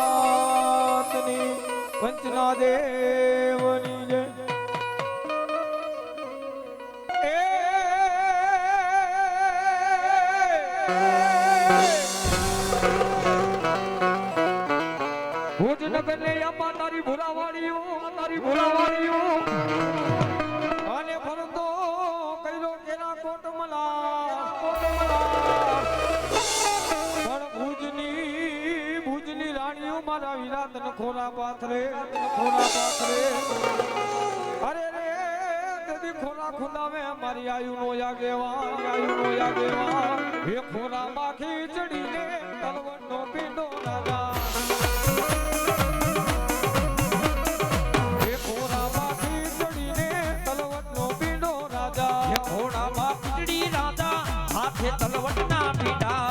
માતની વંચના દેવની જય ભુજનગર ને આમાં તારી ભૂલાવાડીઓ અને ફરતો કર્યો કેના કોટમલા પણ ભુજની રાણીઓ મારા વિરાતન ખોરા પાથરે અરે રે તેથી ખોરા ખુદાવે મારી આયુ નો યાગેવા હે ખોરા માખી ચડીને તલવટનો પીંડો રાજા તલવટના પીડા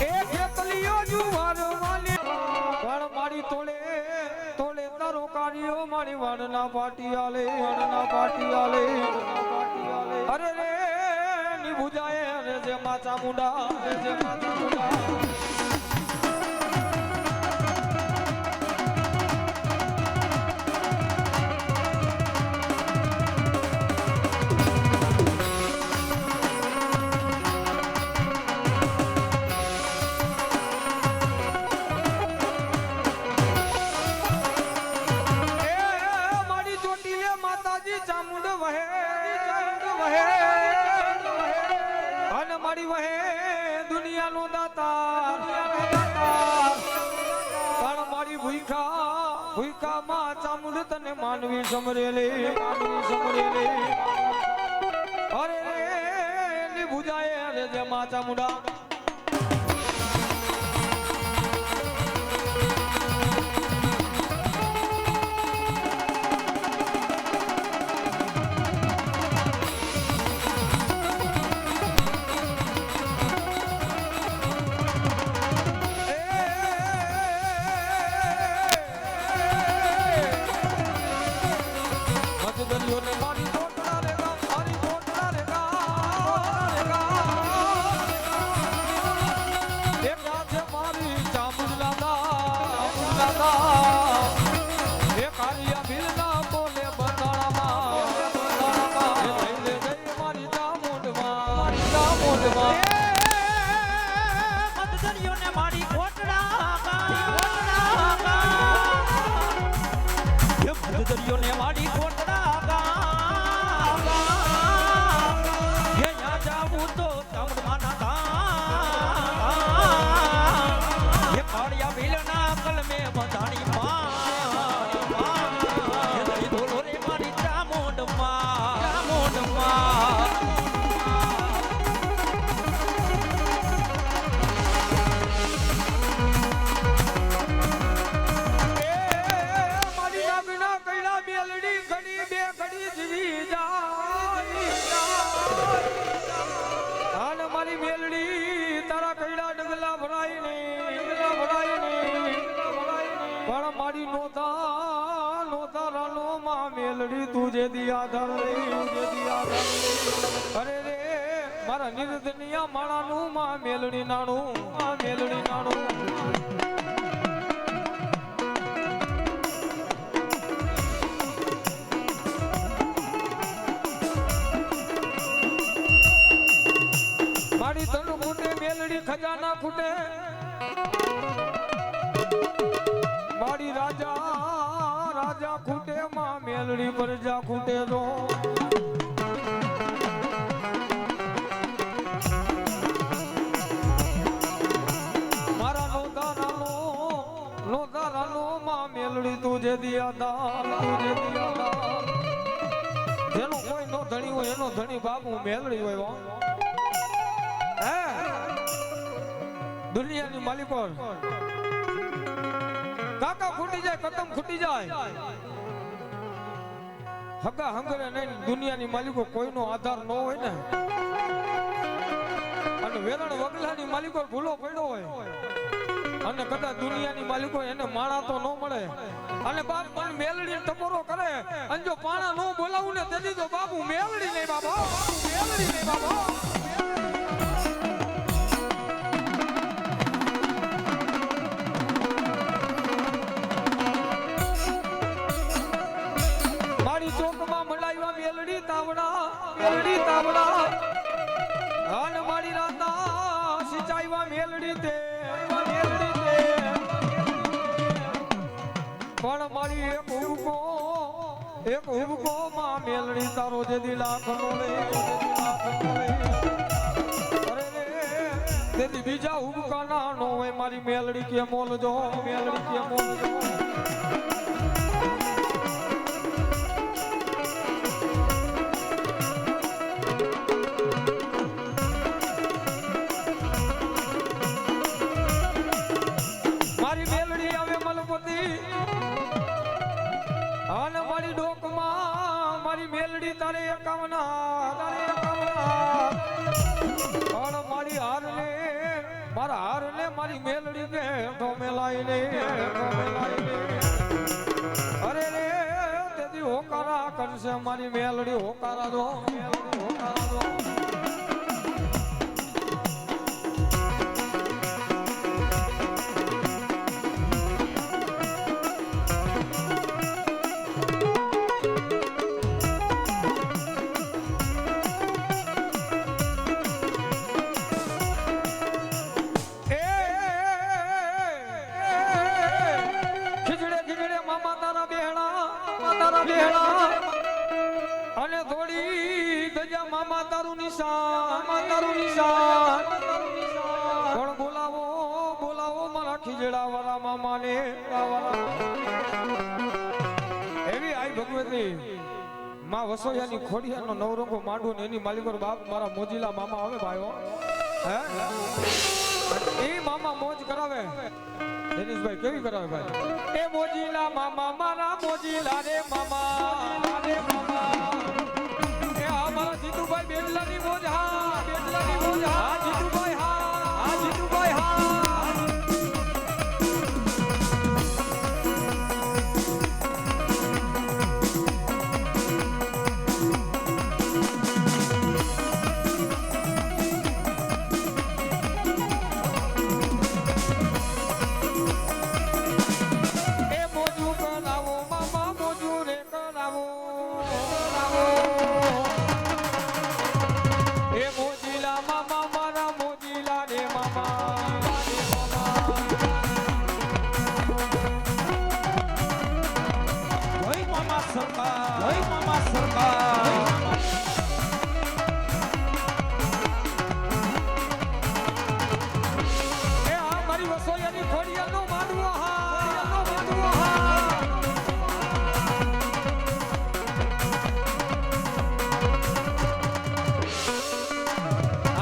એક ખેતલીઓ જુવાર વાલે પણ મારી તોલે તારો કાર્યો મારી વાડના પાટી આલે અરે રે ની બુજાય રે જે માચા મુંડા મારી વહે દુનિયાનો દાતા પણ મારી ભૂખા માં ચામુંડ તને માનવી સમરેલે અરે ની ભુજાએ રે જે માં ચામુંડા પણ મારી નોતારાનો માં મેલડી તુજે દિયા ધર અરે રે મારા નિર્દનિયા માણાનું માં મેલડી નાણું મારી તન ખૂટે મેલડી ખજાના ખૂટે મારી રાજા ખૂટે માં મેલડી પ્રજા ખૂટે તો મારા નોતારાનો માં મેલડી તુજે દિયા દાન જેનો કોઈ નો ધણી હોય એનો ધણી બાબુ મેલડી હોય હે દુનિયાની માલિકો કાકા ખૂટી જાય કતમ ખૂટી જાય હગા હંગરે નહીં દુનિયાની માલિકો કોઈનો આધાર ન હોય ને અને વેરણ વગલાની માલિકો ભૂલો પડ્યો હોય અને કદાચ દુનિયાની માલિકો એને માણા તો ન મળે અને બાપ પણ મેલડી ટપોરો કરે અને જો પાણા નો બોલાવું ને તેથી તો બાપુ મેલડી નહીં બાબા મેલડી નહીં બાબા મારી ચોકમાં મંડાવ્યા મેલડી તાવડા અને મારી રાતા સિંચાઈવા મેલડી તે પણ મારી એક હુબકો માં મેલડી તારો જે દિલાખનો લે અરે રે તેથી બીજા હુબકા ના નો હોય મારી મેલડી કે મોલજો મેલડી કે મોલજો અને મારી ડોકમાં મારી મેલડી તારે એકાવના અને મારી મારા હારને મારી મેલડી કે ધોમે લાઈને અરે રે તેથી હોકારા કરશે મારી મેલડી હોકારા દો અને થોડી દજા મામા તારું નિશાન પણ બોલાવો મારા ખીજડા વાળા મામાને એવી આઈ ભગવતી માં વસોયાની ખોડિયાનો નવરંગો માંડું ને એની માલિકો બાપ મારા મોજીલા મામા આવે ભાઈઓ હે એ મામા મોજ કરાવે દિનેશભાઈ કેવી કરાવે ભાઈ એ મોજીલા મામા મારા મોજીલા રે મામા એ આ મારા જીતુભાઈ બેડલાની મોજ હા